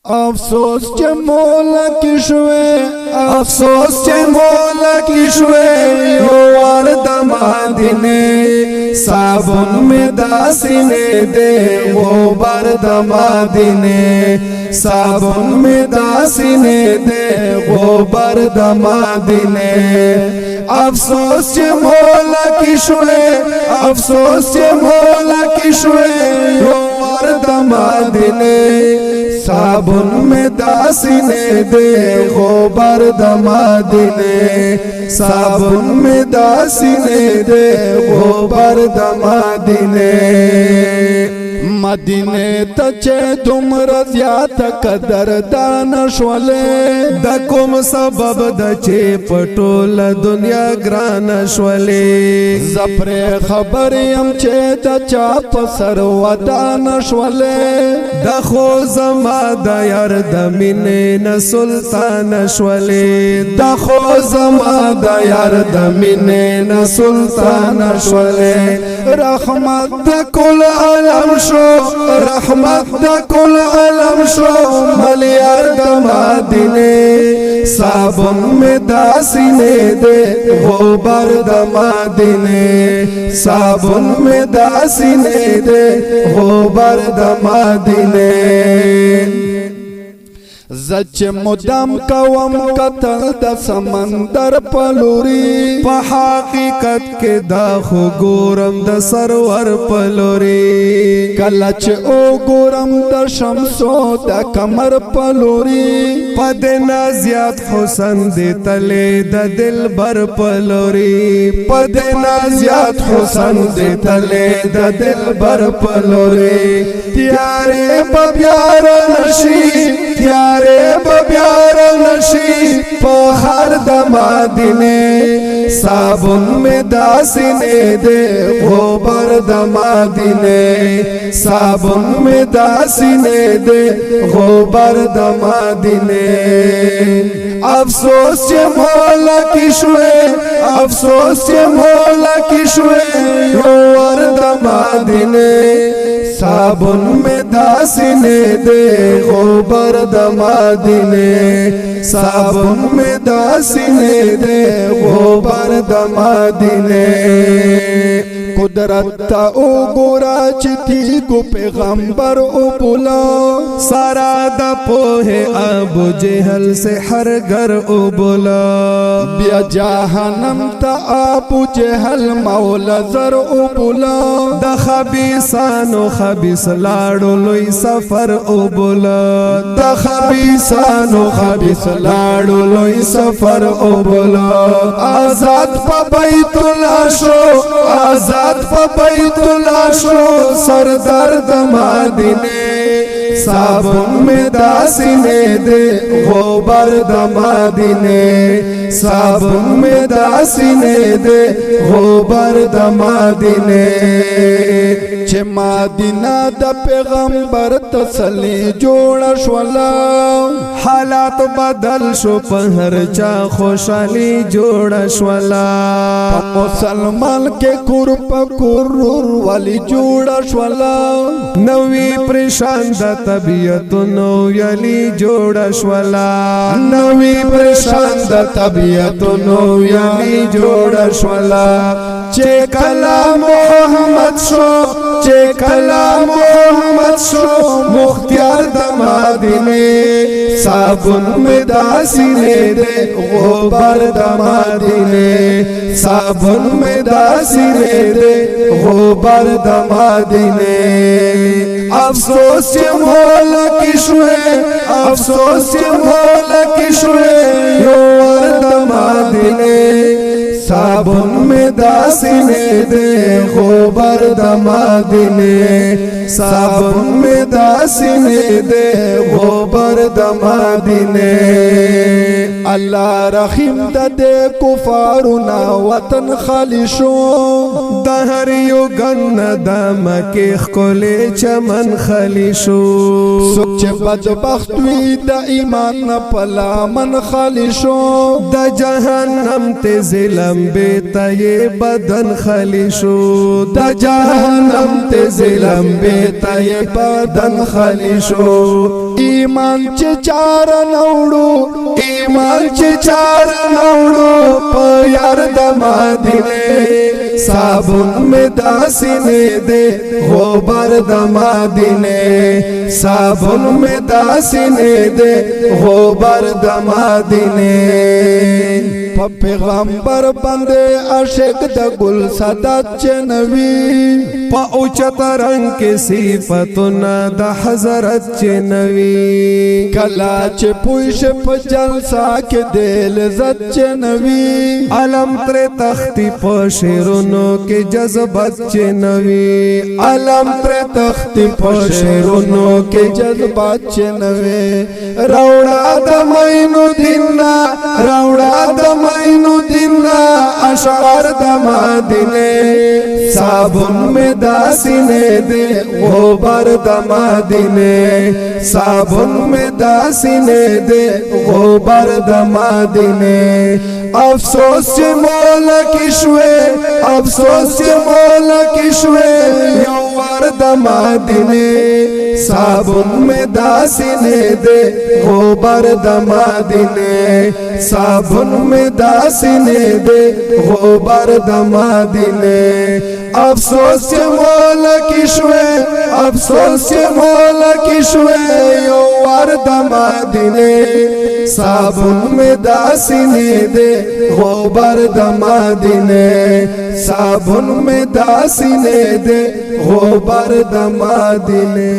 افسوس چې مولا کې شوې افسوس چې مولا کې شوې یو ور د مدینه صابون می داسینه دے غبار د مدینه صابون می داسینه دے غبار د مدینه افسوس چې مولا کې شوې افسوس چې مولا کې شوې یو ور د مدینه صابون میں داسینے دے غبار د مدینے صابون میں داسینے دے غبار د مدینے مدینے ته چې دومره زیات قدردان شولې د کوم سبب د چې پټول دنیا ګران شولې زپره خبر يم چې د چا په سر ودان شولې د خو زما د یار د مینې نه سلطان شولې د خو زما د یار د مینې نه سلطان شولې رحمت د کل عالم شو رحمت د کل عالم شو ملیار د مدینه صابون میں داسینے دے غبار د مدینه صابون میں داسینے دے غبار د مدینه زچ مدام کوم قتل د سمندر پلوری په حقیقت کې دا خو ګورم د سرور پلوری کله چې او ګورم د شمسو د کمر پلوری پد نازیات حسن دی تله د دلبر پلوری پد نازیات حسن دی تله د دلبر پلوری تیارې ببیار نشي تیارے ببیار نشی پہر د مدینے صابون میں داسینے دے غبار د مدینے صابون میں داسینے دے غبار د مدینے افسوس چې مولا کی شوے افسوس چې مولا کی شوے ور د مدینے صابون میں داسینے دے غبار د مدینے صابون میں داسینے دے غبار د مدینے قدرت تا او ګورا چې تیګو پیغمبر او بولا سارا د پوهه ابو جهل سے هر گھر او بولا بیا جهنم تا ابو جهل مولا زر او بولا د خبيثانو خبيث لاړو لوی سفر او بولا د خبيثانو خبيث لاړو لوی سفر او بولا آزاد په بیت الله شو آزاد په بیت الله شو سردار د مدینه صابون میں داسینے دے غبار د مدینے صابون میں داسینے دے غبار د مدینے چې مدینه د پیغمبر تسلی جوړ شولا حالات بدل شو په هر چا خوشالي جوړ شولا مسلمان کې کور په کور والی جوړ شولا نوې پریشان د طبیعت نو یلی جوړ شولا نوې پریشان د طبیعت نو یلی جوړ شولا چې کلام محمد شو چې کلام محمد شو مختار د مدینه صابون میں داسینے دے غبار د مدینه صابون میں داسینے دے غبار د مدینه افسوس چې مولا کې شوې افسوس چې مولا کې شوې یو ور د مدینه صابون میں داسینے دے غبار د مدینے صابون میں داسینے دے غبار د مدینے اللہ رحیم د دے کفارنا وطن خالی شو دهر یو گن د مکه خلې چمن خالی شو سوچ بدبخت وی د ایمان پلا من خالی شو د جهنم ته ظلم بیتا یہ بدن خالی شو د جهنم ته ظلم بیتا یہ بدن خالی شو ایمان چې چار نوړو ایمان چې چار نوړو په یار د مدینه صابون میں داسینے دے غبار د مدینه صابون میں داسینے دے غبار د مدینه په پیغمبر باندې عاشق د گل صدات چنوي په اوچت رنگ کې صفاتونه د حضرت چنوي کلا چې پوش په جلسه کې دل عزت چنوي علم تر تختی په شیرونو کې جذبات چنوي علم تر تختی په شیرونو کې جذبات چنوي راوړه د مینو دینا راوړه د مینو دینا اشعار د مدینه صابون میں داسینے دے غبار د مدینه صابون میں داسینے دے غبار د مدینه افسوس چې مولا کې شوې افسوس چې مولا کې شوې یو ور د مدینه صابون میں داسینے دے غبار د مدینه صابون میں داسینے دے غبار د مدینه افسوس چې مولا کې شوې افسوس چې مولا کې شوې یو ور د مدینه صابون میں داسینے دے غبار د مدینه صابون میں داسینے دے غبار د مدینه